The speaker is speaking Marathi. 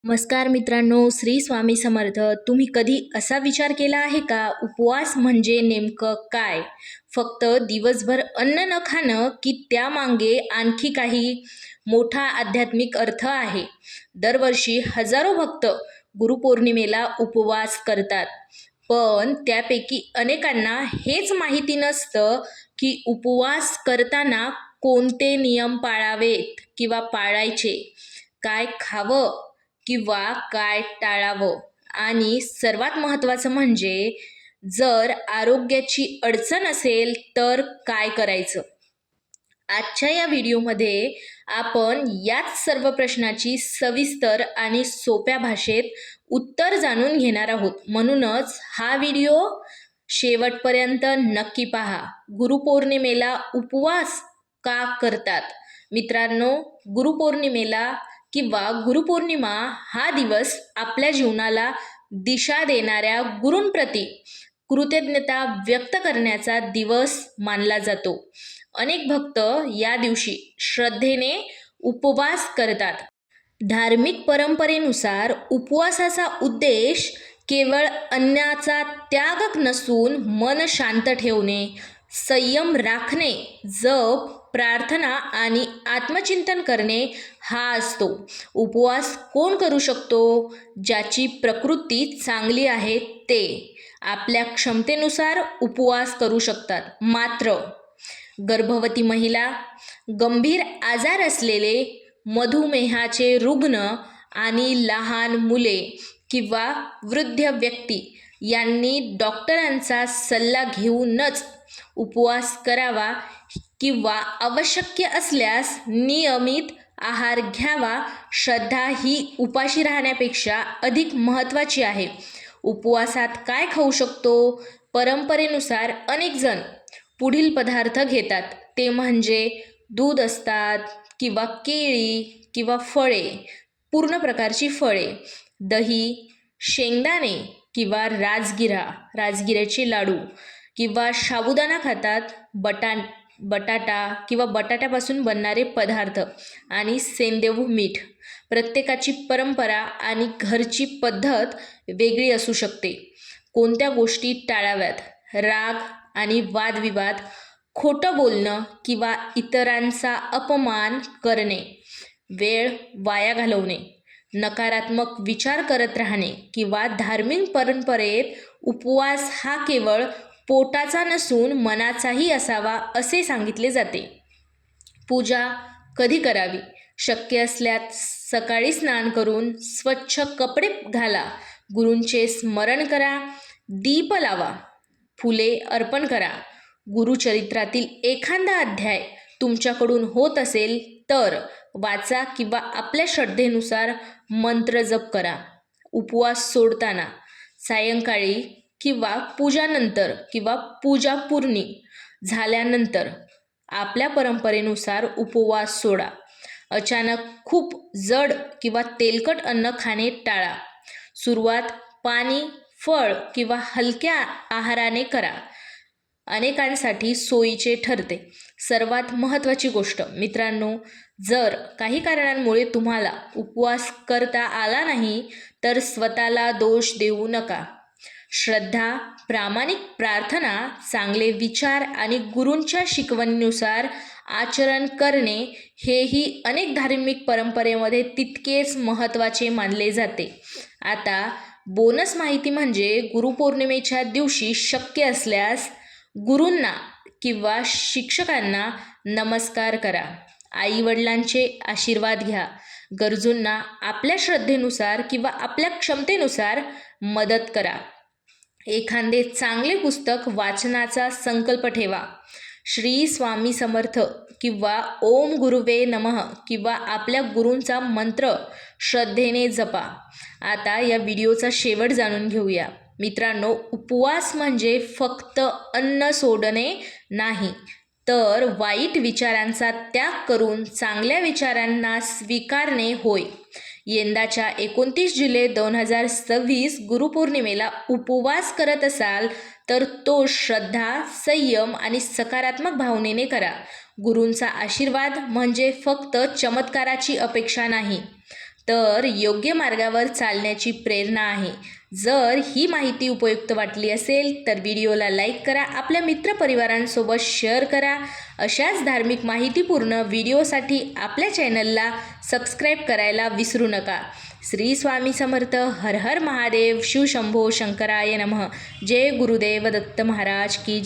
नमस्कार मित्रांनो, श्री स्वामी समर्थ. तुम्ही कधी असा विचार केला आहे का, उपवास म्हणजे नेमकं काय? फक्त दिवसभर अन्न न खाणं, की त्यामागे आणखी काही मोठा आध्यात्मिक अर्थ आहे? दरवर्षी हजारो भक्त गुरुपौर्णिमेला उपवास करतात, पण त्यापैकी अनेकांना हेच माहिती नसतं की उपवास करताना कोणते नियम पाळावेत किंवा पाळायचे, काय खावं किंवा काय टाळावं, आणि सर्वात महत्त्वाचं म्हणजे जर आरोग्याची अडचण असेल तर काय करायचं. आजच्या या व्हिडिओमध्ये आपण याच सर्व प्रश्नाची सविस्तर आणि सोप्या भाषेत उत्तर जाणून घेणार आहोत. म्हणूनच हा व्हिडिओ शेवटपर्यंत नक्की पहा. गुरुपौर्णिमेला उपवास का करतात? मित्रांनो, गुरुपौर्णिमेला किंवा गुरुपौर्णिमा हा दिवस आपल्या जीवनाला दिशा देणाऱ्या गुरूंप्रती कृतज्ञता व्यक्त करण्याचा दिवस मानला जातो. अनेक भक्त या दिवशी श्रद्धेने उपवास करतात. धार्मिक परंपरेनुसार उपवासाचा उद्देश केवळ अन्नाचा त्याग नसून मन शांत ठेवणे, संयम राखणे, जप, प्रार्थना आणि आत्मचिंतन करणे हा असतो. उपवास कोण करू शकतो? ज्याची प्रकृती चांगली आहे ते आपल्या क्षमतेनुसार उपवास करू शकतात. मात्र गर्भवती महिला, गंभीर आजार असलेले, मधुमेहाचे रुग्ण आणि लहान मुले किंवा वृद्ध व्यक्ती यांनी डॉक्टरांचा सल्ला घेऊनच उपवास करावा किंवा आवश्यक असल्यास नियमित आहार घ्यावा. श्रद्धा ही उपाशी राहण्यापेक्षा अधिक महत्त्वाची आहे. उपवासात काय खाऊ शकतो? परंपरेनुसार अनेक जण पुढील पदार्थ घेतात, ते म्हणजे दूध असतात किंवा केळी किंवा फळे, पूर्ण प्रकारची फळे, दही, शेंगदाणे किंवा राजगिऱ्याचे लाडू किंवा साबुदाणा खातात, बटाटा किंवा बटाट्यापासून बनणारे पदार्थ आणि सेंदेव मीठ. प्रत्येकाची परंपरा आणि घरची पद्धत वेगळी असू शकते. कोणत्या गोष्टी टाळाव्यात? राग आणि वादविवाद, खोटं बोलणं किंवा इतरांचा अपमान करणे, वेळ वाया घालवणे, नकारात्मक विचार करत राहणे किंवा धार्मिक परंपरेत उपवास हा केवळ पोटाचा नसून मनाचाही असावा असे सांगितले जाते. पूजा कधी करावी? शक्य असल्यास सकाळी स्नान करून स्वच्छ कपडे घाला, गुरूंचे स्मरण करा, दीप लावा, फुले अर्पण करा. गुरुचरित्रातील एखादा अध्याय तुमच्याकडून होत असेल तर वाचा किंवा आपल्या श्रद्धेनुसार मंत्र जप करा. उपवास सोडताना सायंकाळी किंवा पूजानंतर किंवा पूजा पूर्ण झाल्यानंतर आपल्या परंपरेनुसार उपवास सोडा. अचानक खूप जड किंवा तेलकट अन्न खाणे टाळा. सुरुवात पाणी, फळ किंवा हलक्या आहाराने करा. अनेकांसाठी सोयीचे ठरते. सर्वात महत्त्वाची गोष्ट मित्रांनो, जर काही कारणांमुळे तुम्हाला उपवास करता आला नाही तर स्वतःला दोष देऊ नका. श्रद्धा, प्रामाणिक प्रार्थना, चांगले विचार आणि गुरूंच्या शिकवणीनुसार आचरण करणे हेही अनेक धार्मिक परंपरेमध्ये तितकेच महत्त्वाचे मानले जाते. आता बोनस माहिती म्हणजे गुरुपौर्णिमेच्या दिवशी शक्य असल्यास गुरूंना किंवा शिक्षकांना नमस्कार करा. आईवडिलांचे आशीर्वाद घ्या. गरजूंना आपल्या श्रद्धेनुसार किंवा आपल्या क्षमतेनुसार मदत करा. एखादे चांगले पुस्तक वाचनाचा संकल्प ठेवा. श्री स्वामी समर्थ किंवा ओम गुरुवे नमः किंवा आपल्या गुरूंचा मंत्र श्रद्धेने जपा. आता या व्हिडिओचा शेवट जाणून घेऊया. मित्रांनो, उपवास म्हणजे फक्त अन्न सोडणे नाही, तर वाईट विचारांचा त्याग करून चांगल्या विचारांना स्वीकारणे होय. यंदाच्या 29 जुलै 2026 गुरुपौर्णिमेला उपवास करत असाल तर तो श्रद्धा, संयम आणि सकारात्मक भावनेने करा. गुरूंचा आशीर्वाद म्हणजे फक्त चमत्काराची अपेक्षा नाही, तर योग्य मार्गावर चालण्याची प्रेरणा आहे. जर ही माहिती उपयुक्त वाटली असेल तर व्हिडिओला लाईक करा, आपल्या मित्रपरिवारांसोबत शेअर करा. अशाच धार्मिक माहितीपूर्ण व्हिडिओसाठी आपल्या चॅनलला सबस्क्राईब करायला विसरू नका. श्री स्वामी समर्थ. हर हर महादेव. शिवशंभो शंकराय नमः. जय गुरुदेव दत्त महाराज की जय.